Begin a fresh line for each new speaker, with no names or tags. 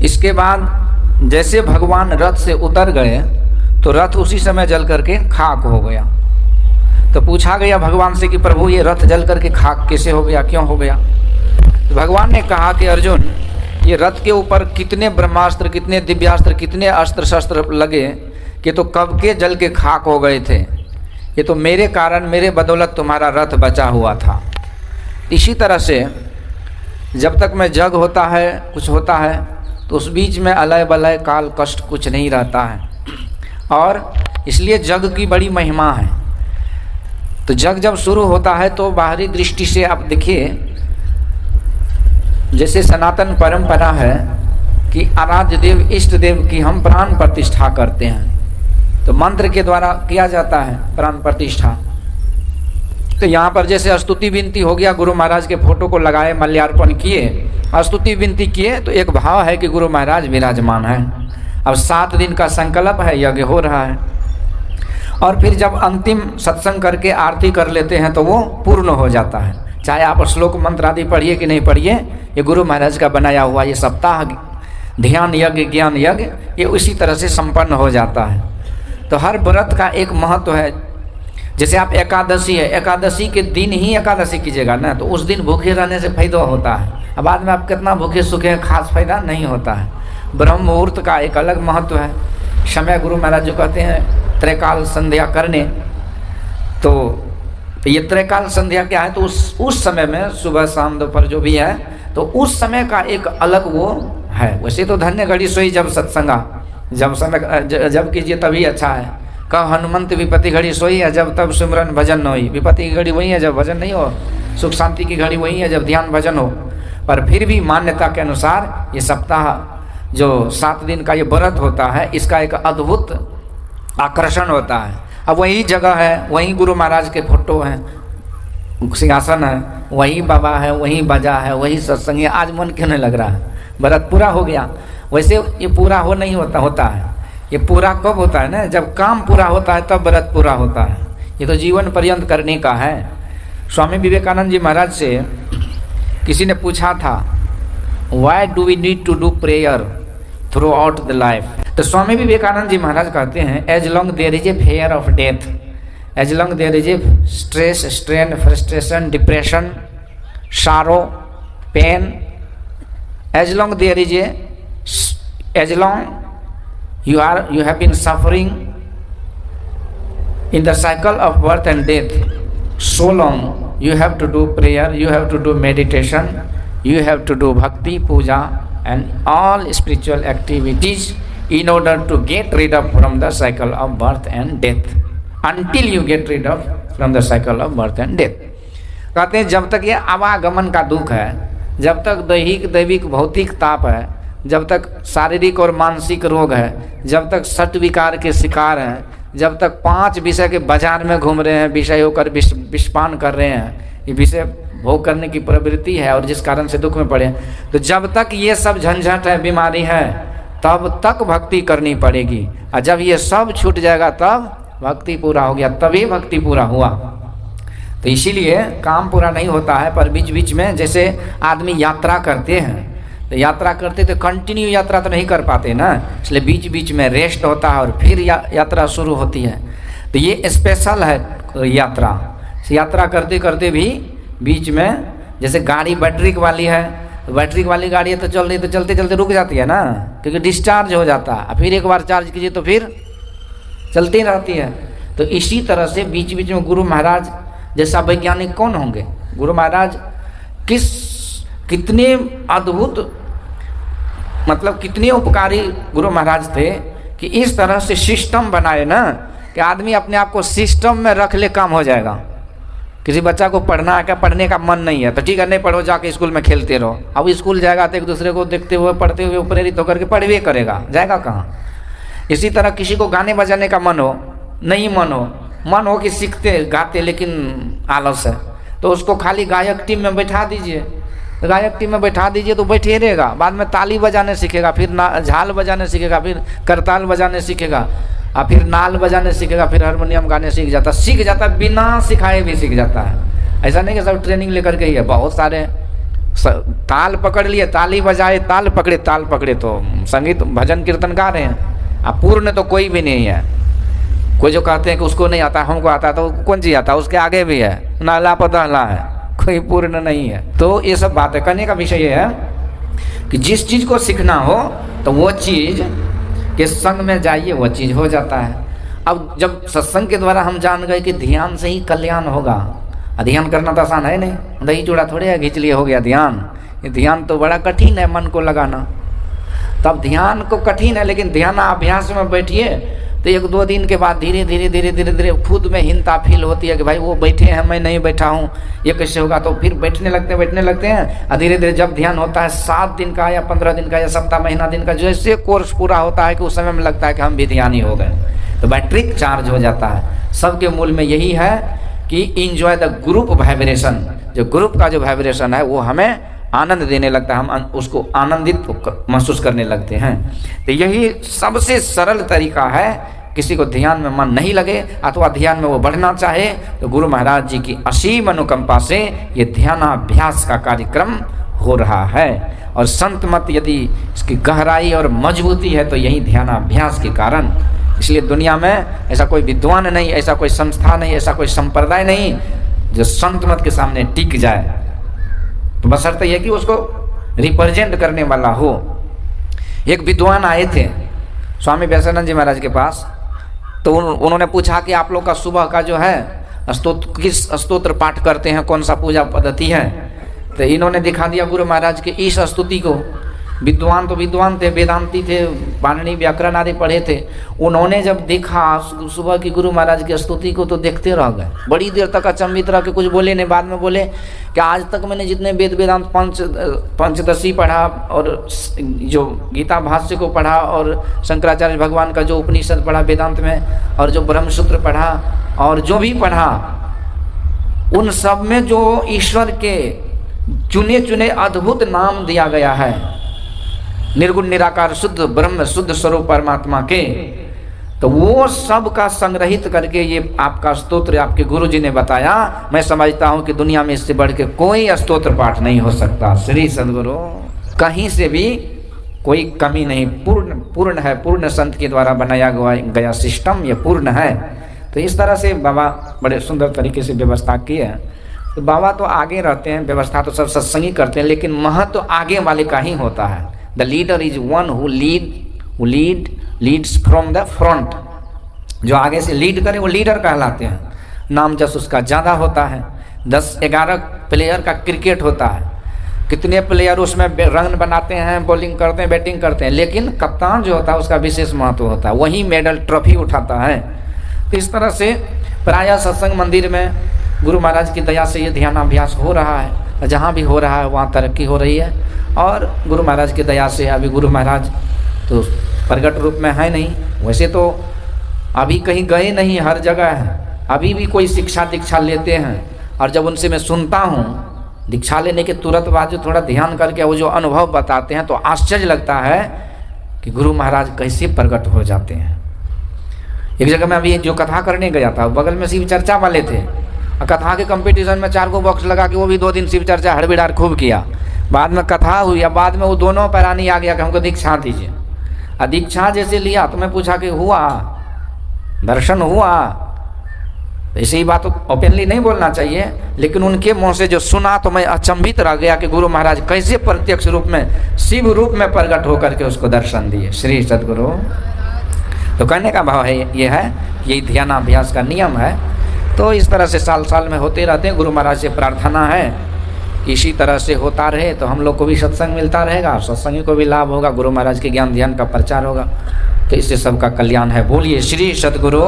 इसके बाद जैसे भगवान रथ से उतर गए तो रथ उसी समय जल करके खाक हो गया। तो पूछा गया भगवान से कि प्रभु ये रथ जल करके खाक कैसे हो गया, क्यों हो गया? तो भगवान ने कहा कि अर्जुन, ये रथ के ऊपर कितने ब्रह्मास्त्र, कितने दिव्यास्त्र, कितने अस्त्र शस्त्र लगे कि तो कब के जल के खाक हो गए थे। ये तो मेरे कारण, मेरे बदौलत तुम्हारा रथ बचा हुआ था। इसी तरह से जब तक में जग होता है, कुछ होता है, तो उस बीच में अलय बलय काल कष्ट कुछ नहीं रहता है। और इसलिए जग की बड़ी महिमा है। तो जग जब शुरू होता है तो बाहरी दृष्टि से आप देखिए, जैसे सनातन परंपरा है कि आराध्य देव, इष्ट देव की हम प्राण प्रतिष्ठा करते हैं, तो मंत्र के द्वारा किया जाता है प्राण प्रतिष्ठा। तो यहाँ पर जैसे स्तुति विनती हो गया, गुरु महाराज के फोटो को लगाए, मल्यार्पण किए, स्तुति विनती किए, तो एक भाव है कि गुरु महाराज विराजमान है। अब 7 दिन का संकल्प है, यज्ञ हो रहा है। और फिर जब अंतिम सत्संग करके आरती कर लेते हैं तो वो पूर्ण हो जाता है। चाहे आप श्लोक मंत्र आदि पढ़िए कि नहीं पढ़िए, ये गुरु महाराज का बनाया हुआ ये सप्ताह ध्यान यज्ञ, ज्ञान यज्ञ, ये उसी तरह से संपन्न हो जाता है। तो हर व्रत का एक महत्व है। जैसे आप एकादशी है, एकादशी के दिन ही एकादशी कीजिएगा ना, तो उस दिन भूखे रहने से फायदा होता है। अब बाद में आप कितना भूखे सूखे, खास फायदा नहीं होता है। ब्रह्म मुहूर्त का एक अलग महत्व है। समय गुरु महाराज जो कहते हैं त्रैकाल संध्या करने, तो ये त्रैकाल संध्या क्या है? तो उस समय में सुबह शाम दोपहर जो भी है, तो उस समय का एक अलग वो है। वैसे तो धन्य घड़ी सोई जब सत्संगा, जब समय जब कीजिए तभी अच्छा है। कब हनुमंत विपत्ति घड़ी सोई है जब तब सिमरन भजन न होई। विपत्ति की घड़ी वही है जब भजन नहीं हो, सुख शांति की घड़ी वही है जब ध्यान भजन हो। पर फिर भी मान्यता के अनुसार ये सप्ताह जो 7 दिन का ये व्रत होता है, इसका एक अद्भुत आकर्षण होता है। अब वही जगह है, वही गुरु महाराज के फोटो हैं, सिंहासन है, वही बाबा है, वही बजा है, वही सत्संग है। आज मन क्यों नहीं लग रहा है? व्रत पूरा हो गया। वैसे ये पूरा हो नहीं होता है। ये पूरा कब होता है ना, जब काम पूरा होता है तब व्रत पूरा होता है। ये तो जीवन पर्यंत करने का है। स्वामी विवेकानंद जी महाराज से किसी ने पूछा था, why do we need to do prayer throughout the life? तो स्वामी विवेकानंद जी महाराज कहते हैं, as long there is a fear of death, as long there is a stress, strain, frustration, depression, sorrow, pain, as long there is a, as long you have been suffering in the cycle of birth and death, so long you have to do prayer, you have to do meditation, you have to do bhakti, puja and all spiritual activities in order to get rid of from the cycle of birth and death, until you get rid of from the cycle of birth and death। कहते हैं जब तक ये आवागमन का दुख है, जब तक दैहिक दैविक भौतिक ताप है, जब तक शारीरिक और मानसिक रोग है, जब तक सट विकार के शिकार हैं, जब तक 5 विषय के बाजार में घूम रहे हैं, विषय होकर विषपान कर रहे हैं, ये विषय भोग करने की प्रवृत्ति है और जिस कारण से दुख में पड़े, तो जब तक ये सब झंझट है, बीमारी है, तब तक भक्ति करनी पड़ेगी। और जब ये सब छूट जाएगा तब भक्ति पूरा हो गया, तभी भक्ति पूरा हुआ। तो इसीलिए काम पूरा नहीं होता है, पर बीच बीच में जैसे आदमी यात्रा करते हैं, तो यात्रा करते तो कंटिन्यू यात्रा तो नहीं कर पाते ना, इसलिए बीच बीच में रेस्ट होता है और फिर यात्रा शुरू होती है। तो ये स्पेशल है यात्रा। यात्रा करते करते भी बीच में, जैसे गाड़ी बैटरी वाली है, बैटरी वाली गाड़ी है तो चल रही, तो चलते चलते रुक जाती है ना, क्योंकि डिस्चार्ज हो जाता है। फिर एक बार चार्ज कीजिए तो फिर चलती रहती है। तो इसी तरह से बीच बीच में गुरु महाराज जैसा वैज्ञानिक कौन होंगे? गुरु महाराज कितने अद्भुत, मतलब कितने उपकारी गुरु महाराज थे कि इस तरह से सिस्टम बनाए ना कि आदमी अपने आप को सिस्टम में रख ले, काम हो जाएगा। किसी बच्चा को पढ़ना है क्या, पढ़ने का मन नहीं है तो ठीक है, नहीं पढ़ो, जाके स्कूल में खेलते रहो। अब स्कूल जाएगा तो एक दूसरे को देखते हुए, पढ़ते हुए प्रेरित होकर के पढ़वे करेगा, जाएगा कहाँ? इसी तरह किसी को गाने बजाने का मन हो, नहीं मन हो कि सीखते गाते लेकिन आलस है, तो उसको खाली गायक टीम में बैठा दीजिए, गायक टीम में बैठा दीजिए तो बैठे रहेगा। बाद में ताली बजाने सीखेगा, फिर झाल बजाने सीखेगा, फिर करताल बजाने सीखेगा, और फिर नाल बजाने सीखेगा, फिर हारमोनियम गाने सीख जाता, बिना सिखाए भी सीख जाता है। ऐसा नहीं कि सब ट्रेनिंग लेकर के ही है। बहुत सारे ताल पकड़ लिए, ताली बजाए, ताल पकड़े तो संगीत भजन कीर्तन गा रहे हैं। अब पूर्ण तो कोई भी नहीं है। कोई जो कहते हैं कि उसको नहीं आता, हमको आता, तो कौन चीज आता, उसके आगे भी है, नाला पतला है, कोई पूर्ण नहीं है। तो ये सब बातें करने का विषय ये है कि जिस चीज को सीखना हो तो वो चीज के संग में जाइए, वो चीज हो जाता है। अब जब सत्संग के द्वारा हम जान गए कि ध्यान से ही कल्याण होगा, ध्यान करना तो आसान है नहीं, दही चूड़ा थोड़े है खींच लिए हो गया ध्यान। ये ध्यान तो बड़ा कठिन है, मन को लगाना। तब ध्यान को कठिन है, लेकिन ध्यान अभ्यास में बैठिए तो 1-2 दिन के बाद धीरे धीरे खुद में हीनता फील होती है कि भाई वो बैठे हैं, मैं नहीं बैठा हूँ, ये कैसे होगा। तो फिर बैठने लगते हैं और धीरे धीरे जब ध्यान होता है 7 दिन का या 15 दिन का या सप्ताह महीना दिन का, जैसे कोर्स पूरा होता है कि उस समय में लगता है कि हम भी ध्यानी हो गए, तो बैटरी चार्ज हो जाता है। सबके मूल में यही है कि इंजॉय द ग्रुप वाइब्रेशन। जो ग्रुप का जो वाइब्रेशन है वो हमें आनंद देने लगता है, हम उसको आनंदित महसूस करने लगते हैं। तो यही सबसे सरल तरीका है। किसी को ध्यान में मन नहीं लगे अथवा ध्यान में वो बढ़ना चाहे तो गुरु महाराज जी की असीम अनुकंपा से ये ध्यानाभ्यास का कार्यक्रम हो रहा है। और संत मत यदि इसकी गहराई और मजबूती है तो यही ध्यानाभ्यास के कारण। इसलिए दुनिया में ऐसा कोई विद्वान नहीं, ऐसा कोई संस्था नहीं, ऐसा कोई संप्रदाय नहीं जो संत मत के सामने टिक जाए, तो बशर्ते यह कि उसको रिप्रेजेंट करने वाला हो। एक विद्वान आए थे स्वामी वैष्णव जी महाराज के पास, तो उन्होंने पूछा कि आप लोग का सुबह का जो है किस स्तोत्र पाठ करते हैं, कौन सा पूजा पद्धति है। तो इन्होंने दिखा दिया गुरु महाराज के इस स्तुति को। विद्वान तो विद्वान थे, वेदांती थे, पाणिनि व्याकरण आदि पढ़े थे। उन्होंने जब देखा सुबह की गुरु महाराज की स्तुति को तो देखते रह गए, बड़ी देर तक अचंभित रह के कुछ बोले नहीं। बाद में बोले कि आज तक मैंने जितने वेद वेदांत पंचदशी पढ़ा और जो गीता भाष्य को पढ़ा और शंकराचार्य भगवान का जो उपनिषद पढ़ा वेदांत में और जो ब्रह्मसूत्र पढ़ा और जो भी पढ़ा, उन सब में जो ईश्वर के चुने चुने अद्भुत नाम दिया गया है, निर्गुण निराकार शुद्ध ब्रह्म शुद्ध स्वरूप परमात्मा के, तो वो सब का संग्रहित करके ये आपका स्तोत्र आपके गुरु जी ने बताया। मैं समझता हूँ कि दुनिया में इससे बढ़ के कोई स्तोत्र पाठ नहीं हो सकता। श्री सद्गुरु कहीं से भी कोई कमी नहीं, पूर्ण है, पूर्ण संत के द्वारा बनाया गया सिस्टम ये पूर्ण है। तो इस तरह से बाबा बड़े सुंदर तरीके से व्यवस्था की है। तो बाबा तो आगे रहते हैं, व्यवस्था तो सब सत्संगी करते हैं, लेकिन महत्व तो आगे वाले का ही होता है। The leader is one who Leeds from the front. जो आगे से लीड करे वो लीडर कहलाते हैं। नाम जस उसका ज़्यादा होता है। 10-11 प्लेयर का क्रिकेट होता है, कितने प्लेयर उसमें रन बनाते हैं, बॉलिंग करते हैं, बैटिंग करते हैं, लेकिन कप्तान जो होता है उसका विशेष महत्व होता है, वही मेडल ट्रॉफी उठाता है। तो इस तरह से प्रायः सत्संग मंदिर में गुरु महाराज की दया से ये ध्यानाभ्यास हो रहा है। जहाँ भी हो रहा है वहाँ तरक्की हो रही है। और गुरु महाराज की दया से अभी गुरु महाराज तो प्रगट रूप में है नहीं, वैसे तो अभी कहीं गए नहीं, हर जगह है। अभी भी कोई शिक्षा दीक्षा लेते हैं और जब उनसे मैं सुनता हूँ दीक्षा लेने के तुरंत बाद जो थोड़ा ध्यान करके वो जो अनुभव बताते हैं तो आश्चर्य लगता है कि गुरु महाराज कैसे प्रकट हो जाते हैं। एक जगह मैं अभी जो कथा करने गया था, बगल में शिव चर्चा वाले थे, कथा के कंपटीशन में 4 बॉक्स लगा के वो भी 2 दिन शिव चर्चा हड़बड़ाहट खूब किया। बाद में कथा हुई, बाद में वो दोनों पैरानी आ गया कि हमको दीक्षा दीजिए। और दीक्षा जैसे लिया तो मैं पूछा कि हुआ दर्शन हुआ। ऐसे ही बात तो ओपनली नहीं बोलना चाहिए, लेकिन उनके मुंह से जो सुना तो मैं अचंभित रह गया कि गुरु महाराज कैसे प्रत्यक्ष रूप में शिव रूप में प्रकट होकर के उसको दर्शन दिए। श्री सद्गुरु। तो कहने का भाव है ये है, यही ध्यानाभ्यास का नियम है। तो इस तरह से साल साल में होते रहते हैं। गुरु महाराज से प्रार्थना है कि इसी तरह से होता रहे तो हम लोग को भी सत्संग मिलता रहेगा, सत्संगी को भी लाभ होगा, गुरु महाराज के ज्ञान ध्यान का प्रचार होगा, तो इससे सबका कल्याण है। बोलिए श्री सद्गुरु।